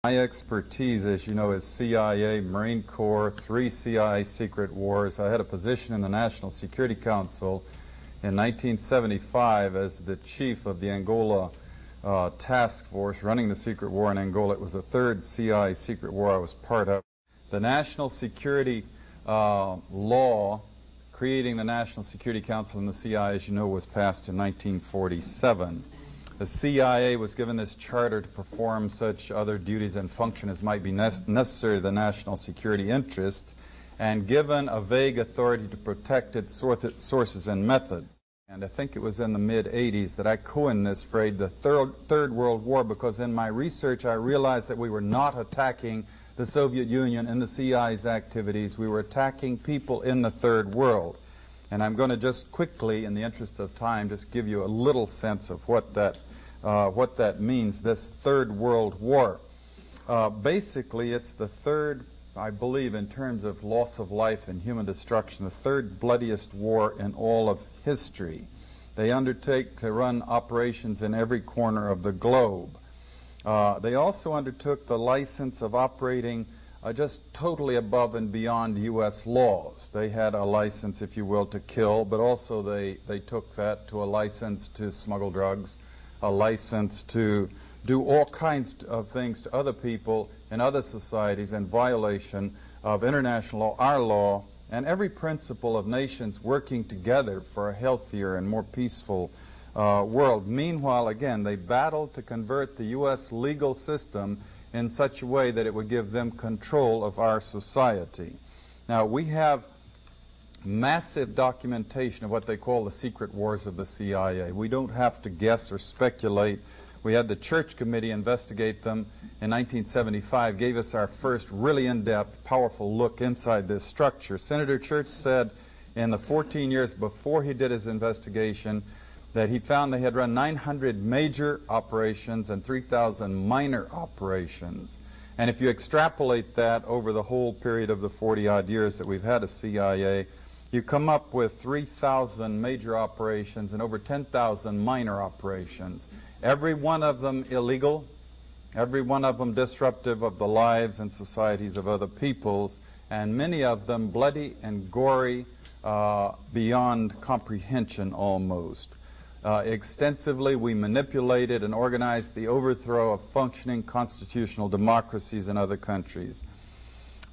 My expertise, as you know, is CIA, Marine Corps, 3 CIA secret wars. I had a position in the National Security Council in 1975 as the chief of the Angola task force running the secret war in Angola. It was the 3rd CIA secret war I was part of. The National Security law creating the National Security Council and the CIA, as you know, was passed in 1947. The CIA was given this charter to perform such other duties and function as might be necessary to the national security interests, and given a vague authority to protect its sources and methods. And I think it was in the mid-'80s that I coined this phrase, the Third World War, because in my research I realized that we were not attacking the Soviet Union and the CIA's activities. We were attacking people in the Third World. And I'm going to just quickly, in the interest of time, just give you a little sense of what that means, this Third World War. Basically, it's the third, I believe, in terms of loss of life and human destruction, the third bloodiest war in all of history. They undertake to run operations in every corner of the globe. They also undertook the license of operating just totally above and beyond U.S. laws. They had a license, if you will, to kill, but also they took that to a license to smuggle drugs, a license to do all kinds of things to other people in other societies in violation of international law, our law, and every principle of nations working together for a healthier and more peaceful world. Meanwhile, again, they battled to convert the U.S. legal system in such a way that it would give them control of our society. Now, we have massive documentation of what they call the secret wars of the CIA. We don't have to guess or speculate. We had the Church Committee investigate them in 1975, gave us our first really in-depth, powerful look inside this structure. Senator Church said in the 14 years before he did his investigation that he found they had run 900 major operations and 3,000 minor operations. And if you extrapolate that over the whole period of the 40-odd years that we've had a CIA, you come up with 3,000 major operations and over 10,000 minor operations. Every one of them illegal, every one of them disruptive of the lives and societies of other peoples, and many of them bloody and gory beyond comprehension almost. Extensively, we manipulated and organized the overthrow of functioning constitutional democracies in other countries.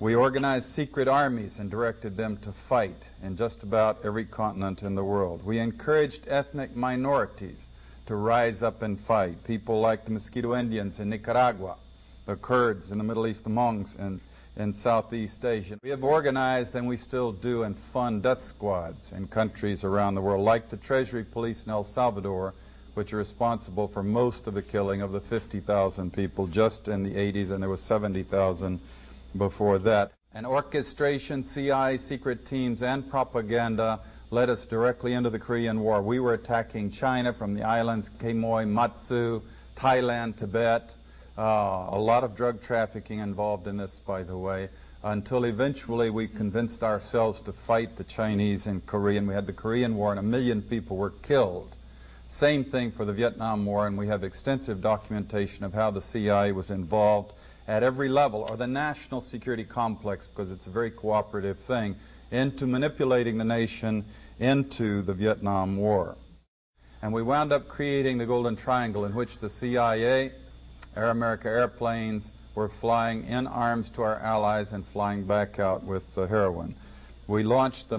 We organized secret armies and directed them to fight in just about every continent in the world. We encouraged ethnic minorities to rise up and fight, people like the Mosquito Indians in Nicaragua, the Kurds in the Middle East, the Monks in Southeast Asia. We have organized, and we still do, and fund death squads in countries around the world, like the Treasury Police in El Salvador, which are responsible for most of the killing of the 50,000 people just in the 80s, and there was 70,000 before that. And orchestration, CIA secret teams, and propaganda led us directly into the Korean War. We were attacking China from the islands Quemoy, Matsu, Thailand, Tibet. A lot of drug trafficking involved in this, by the way, until eventually we convinced ourselves to fight the Chinese in Korea. And we had the Korean War, and 1 million people were killed. Same thing for the Vietnam War, and we have extensive documentation of how the CIA was involved at every level, or the national security complex, because it's a very cooperative thing, into manipulating the nation into the Vietnam War. And we wound up creating the Golden Triangle, in which the CIA, Air America airplanes were flying in arms to our allies and flying back out with heroin. We launched the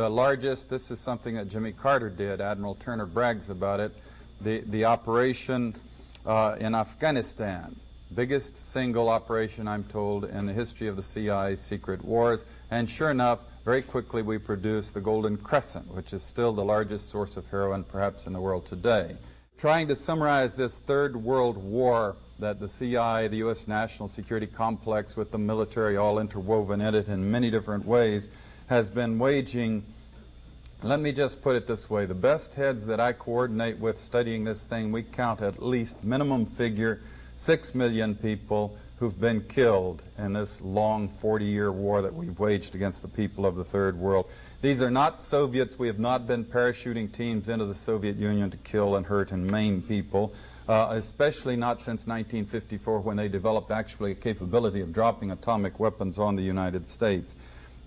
largest, this is something that Jimmy Carter did, Admiral Turner brags about it, the operation in Afghanistan. Biggest single operation, I'm told, in the history of the CIA's secret wars. And sure enough, very quickly we produced the Golden Crescent, which is still the largest source of heroin perhaps in the world today. Trying to summarize this Third World War that the CIA, the U.S. national security complex with the military all interwoven in it in many different ways, has been waging. Let me just put it this way. The best heads that I coordinate with studying this thing, we count at least minimum figure 6 million people who've been killed in this long 40-year war that we've waged against the people of the Third World. These are not Soviets. We have not been parachuting teams into the Soviet Union to kill and hurt and maim people, especially not since 1954 when they developed actually a capability of dropping atomic weapons on the United States.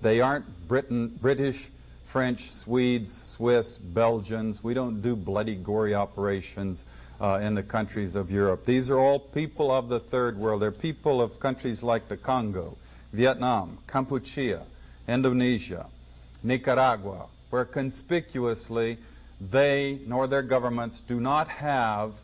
They aren't British, French, Swedes, Swiss, Belgians. We don't do bloody, gory operations in the countries of Europe. These are all people of the Third World. They're people of countries like the Congo, Vietnam, Kampuchea, Indonesia, Nicaragua, where conspicuously they nor their governments do not have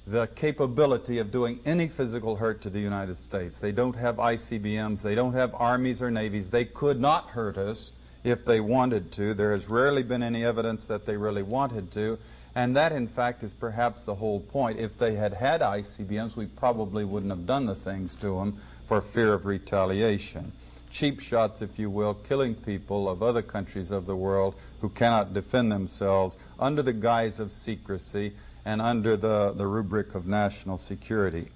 the capability of doing any physical hurt to the United States. They don't have ICBMs. They don't have armies or navies. They could not hurt us if they wanted to. There has rarely been any evidence that they really wanted to. And that, in fact, is perhaps the whole point. If they had had ICBMs, we probably wouldn't have done the things to them for fear of retaliation. Cheap shots, if you will, killing people of other countries of the world who cannot defend themselves under the guise of secrecy and under the rubric of national security.